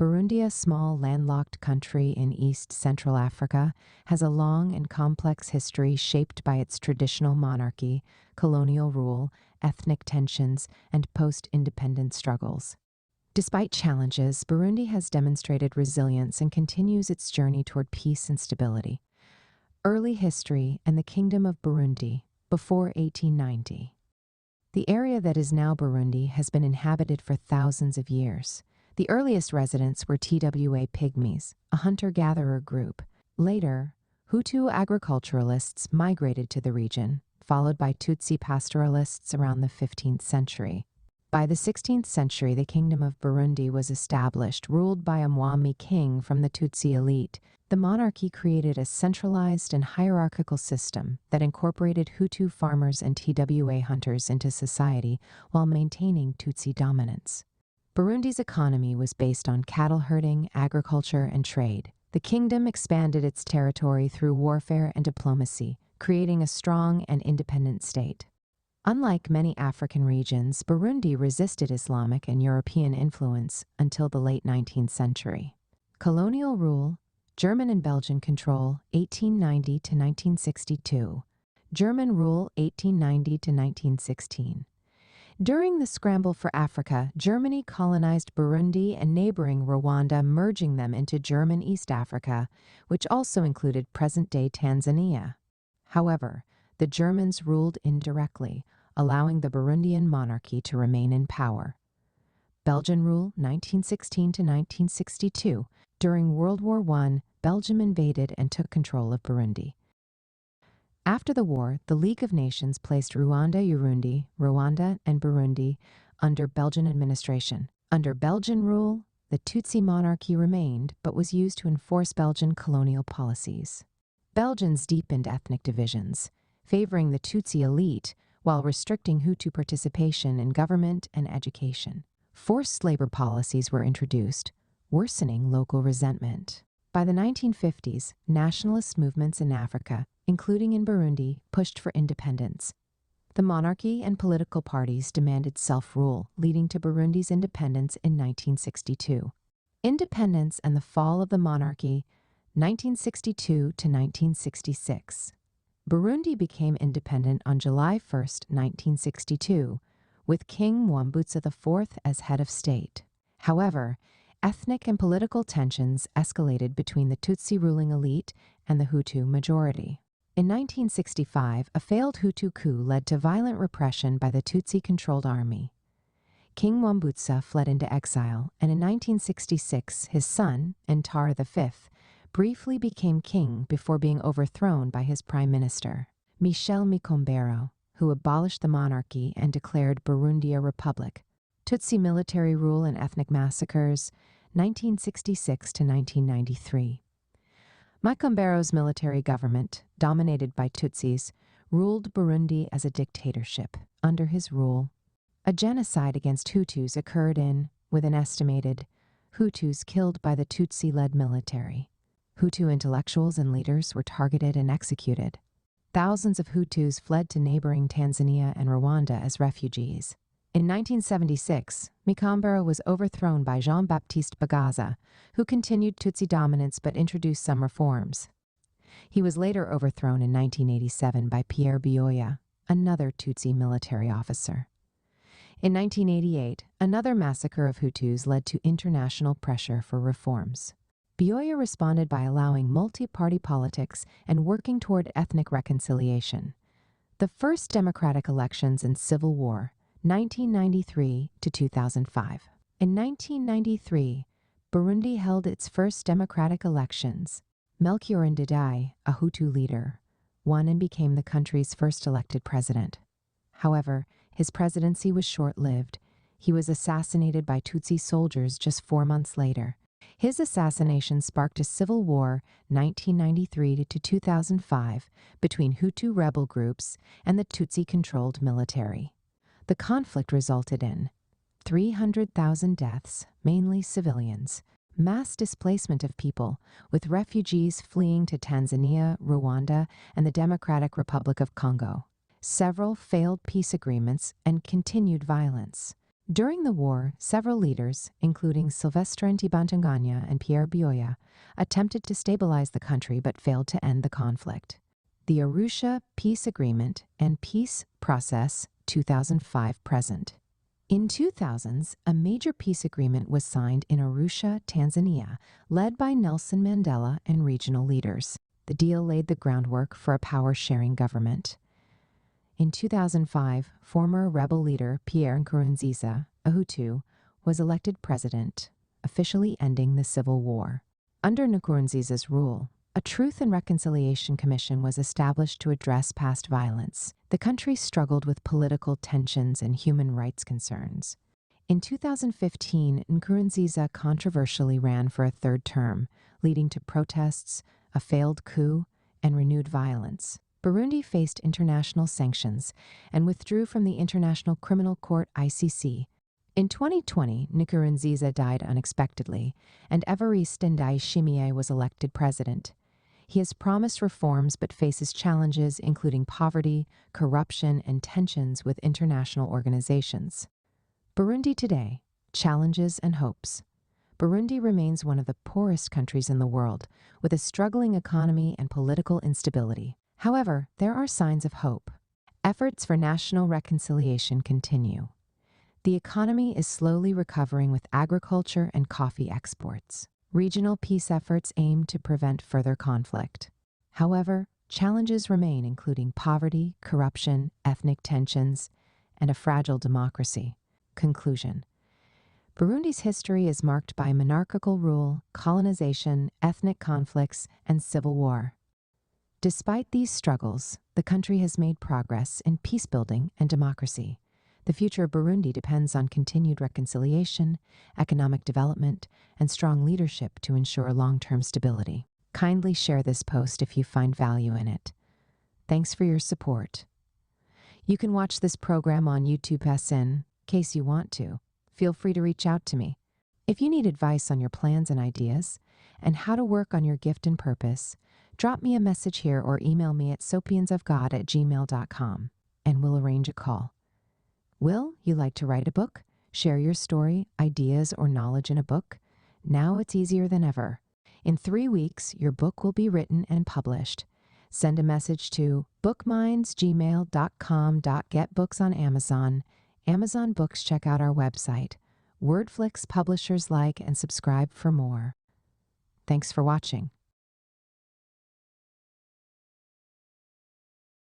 Burundi, a small landlocked country in East Central Africa, has a long and complex history shaped by its traditional monarchy, colonial rule, ethnic tensions, and post-independence struggles. Despite challenges, Burundi has demonstrated resilience and continues its journey toward peace and stability. Early history and the Kingdom of Burundi, before 1890. The area that is now Burundi has been inhabited for thousands of years. The earliest residents were TWA Pygmies, a hunter-gatherer group. Later, Hutu agriculturalists migrated to the region, followed by Tutsi pastoralists around the 15th century. By the 16th century, the Kingdom of Burundi was established, ruled by a Mwami king from the Tutsi elite. The monarchy created a centralized and hierarchical system that incorporated Hutu farmers and TWA hunters into society while maintaining Tutsi dominance. Burundi's economy was based on cattle herding, agriculture, and trade. The kingdom expanded its territory through warfare and diplomacy, creating a strong and independent state. Unlike many African regions, Burundi resisted Islamic and European influence until the late 19th century. Colonial rule, German and Belgian control, 1890 to 1962. German rule, 1890 to 1916. During the scramble for Africa, Germany colonized Burundi and neighboring Rwanda, merging them into German East Africa, which also included present-day Tanzania. However, the Germans ruled indirectly, allowing the Burundian monarchy to remain in power. Belgian rule, 1916 to 1962. During World War I, Belgium invaded and took control of Burundi. After the war, the League of Nations placed Rwanda, and Burundi under Belgian administration. Under Belgian rule, the Tutsi monarchy remained but was used to enforce Belgian colonial policies. Belgians deepened ethnic divisions, favoring the Tutsi elite while restricting Hutu participation in government and education. Forced labor policies were introduced, worsening local resentment. By the 1950s, nationalist movements in Africa, including in Burundi, pushed for independence. The monarchy and political parties demanded self-rule, leading to Burundi's independence in 1962. Independence and the fall of the monarchy, 1962 to 1966. Burundi became independent on July 1, 1962, with King Mwambutsa IV as head of state. However, ethnic and political tensions escalated between the Tutsi ruling elite and the Hutu majority. In 1965, a failed Hutu coup led to violent repression by the Tutsi-controlled army. King Mwambutsa fled into exile, and in 1966, his son, Ntare V, briefly became king before being overthrown by his prime minister, Michel Micombero, who abolished the monarchy and declared Burundi a republic. Tutsi military rule and ethnic massacres, 1966 to 1993. Micombero's military government, dominated by Tutsis, ruled Burundi as a dictatorship. Under his rule, a genocide against Hutus occurred with an estimated Hutus killed by the Tutsi-led military. Hutu intellectuals and leaders were targeted and executed. Thousands of Hutus fled to neighboring Tanzania and Rwanda as refugees. In 1976, Micombero was overthrown by Jean-Baptiste Bagaza, who continued Tutsi dominance but introduced some reforms. He was later overthrown in 1987 by Pierre Buyoya, another Tutsi military officer. In 1988, another massacre of Hutus led to international pressure for reforms. Buyoya responded by allowing multi-party politics and working toward ethnic reconciliation. The first democratic elections and civil war, 1993 to 2005. In 1993, Burundi held its first democratic elections. Melchior Ndadaye, a Hutu leader, won and became the country's first elected president. However, his presidency was short-lived. He was assassinated by Tutsi soldiers just 4 months later. His assassination sparked a civil war, 1993 to 2005, between Hutu rebel groups and the Tutsi-controlled military. The conflict resulted in 300,000 deaths, mainly civilians, mass displacement of people, with refugees fleeing to Tanzania, Rwanda, and the Democratic Republic of Congo, several failed peace agreements, and continued violence. During the war, several leaders, including Silvestre Ntibantunganya and Pierre Buyoya, attempted to stabilize the country but failed to end the conflict. The Arusha Peace Agreement and Peace Process 2005 present. In 2000s, a major peace agreement was signed in Arusha, Tanzania, led by Nelson Mandela and regional leaders. The deal laid the groundwork for a power-sharing government. In 2005, former rebel leader Pierre Nkurunziza, a Hutu, was elected president, officially ending the civil war. Under Nkurunziza's rule, a Truth and Reconciliation Commission was established to address past violence. The country struggled with political tensions and human rights concerns. In 2015, Nkurunziza controversially ran for a third term, leading to protests, a failed coup, and renewed violence. Burundi faced international sanctions and withdrew from the International Criminal Court (ICC). In 2020, Nkurunziza died unexpectedly, and Evariste Ndayishimiye was elected president. He has promised reforms but faces challenges including poverty, corruption, and tensions with international organizations. Burundi today: challenges and hopes. Burundi remains one of the poorest countries in the world, with a struggling economy and political instability. However, there are signs of hope. Efforts for national reconciliation continue. The economy is slowly recovering with agriculture and coffee exports. Regional peace efforts aim to prevent further conflict. However, challenges remain, including poverty, corruption, ethnic tensions, and a fragile democracy. Conclusion: Burundi's history is marked by monarchical rule, colonization, ethnic conflicts, and civil war. Despite these struggles, the country has made progress in peace-building and democracy. The future of Burundi depends on continued reconciliation, economic development, and strong leadership to ensure long-term stability. Kindly share this post if you find value in it. Thanks for your support. You can watch this program on YouTube in case you want to. Feel free to reach out to me. If you need advice on your plans and ideas, and how to work on your gift and purpose, drop me a message here or email me at sopiansofgod@gmail.com, and we'll arrange a call. Will you like to write a book? Share your story, ideas, or knowledge in a book? Now it's easier than ever. In 3 weeks, your book will be written and published. Send a message to bookminds@gmail.com. Get books on Amazon. Amazon Books, check out our website. Wordflix publishers, like and subscribe for more. Thanks for watching.